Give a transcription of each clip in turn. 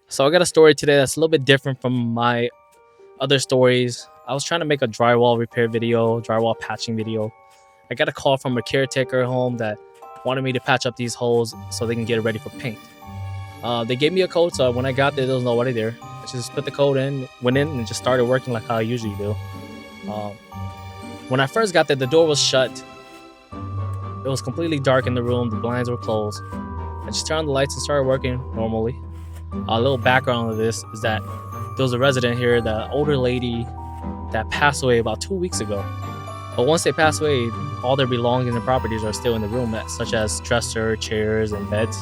So I got a story today that's a little bit different from my other stories. I was trying to make a drywall repair video, drywall patching video. I got a call from a caretaker home that wanted me to patch up these holes so they can get it ready for paint. They gave me a code, so when I got there was nobody there. I just put the code in, went in, and just started working like how I usually do. Um, when I first got there, the door was shut. It was completely dark in the room. The blinds were closed. I just turned on the lights and started working normally. A little background of this is that there was a resident here, the older lady that passed away about 2 weeks ago. But once they pass away, all their belongings and properties are still in the room, such as dresser, chairs, and beds.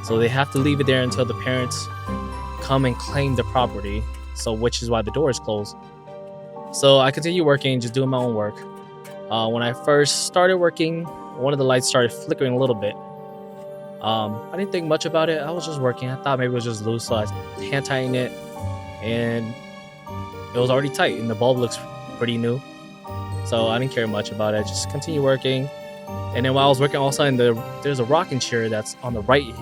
So they have to leave it there until the parents come and claim the property. So which is why the door is closed. So I continue working, just doing my own work. When I first started working, one of the lights started flickering a little bit. I didn't think much about it. I was just working. I thought maybe it was just loose, so I hand tightened it, and it was already tight, and the bulb looks pretty new. So I didn't care much about it. Just continue working. And then while I was working, all of a sudden there's a rocking chair that's on the right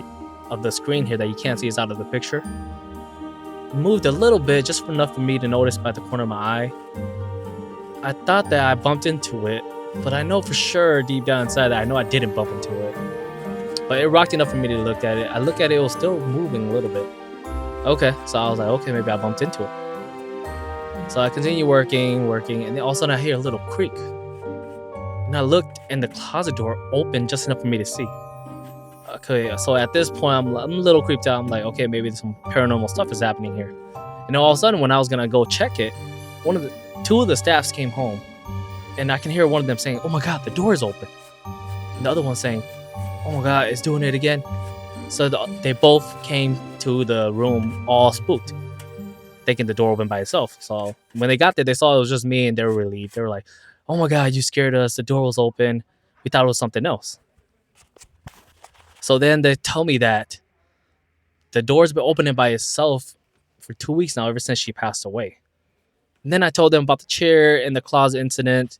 of the screen here that you can't see. It's out of the picture. It moved a little bit, just enough for me to notice by the corner of my eye. I thought that I bumped into it, but I know for sure deep down inside that I know I didn't bump into it. But it rocked enough for me to look at it. I look at it, it was still moving a little bit. Okay, so I was like, okay, maybe I bumped into it. So I continue working, and then all of a sudden I hear a little creak. And I looked, and the closet door opened just enough for me to see. Okay, so at this point, I'm a little creeped out. I'm like, okay, maybe some paranormal stuff is happening here. And all of a sudden, when I was gonna go check it, two of the staffs came home, and I can hear one of them saying, "Oh my God, the door is open," and the other one saying, "Oh my God, it's doing it again." So they both came to the room all spooked, thinking the door opened by itself. So when they got there, they saw it was just me, and they were relieved. They were like, "Oh my God, you scared us. The door was open. We thought it was something else." So then they tell me that the door's been opening by itself for 2 weeks now, ever since she passed away. And then I told them about the chair and the closet incident,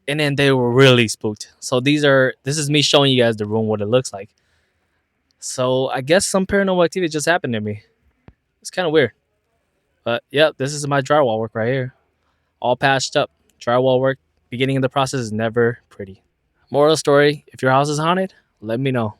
and then they were really spooked. So this is me showing you guys the room, what it looks like. So I guess some paranormal activity just happened to me. It's kind of weird. But yep, this is my drywall work right here. All patched up. Drywall work, beginning of the process is never pretty. Moral story, if your house is haunted, let me know.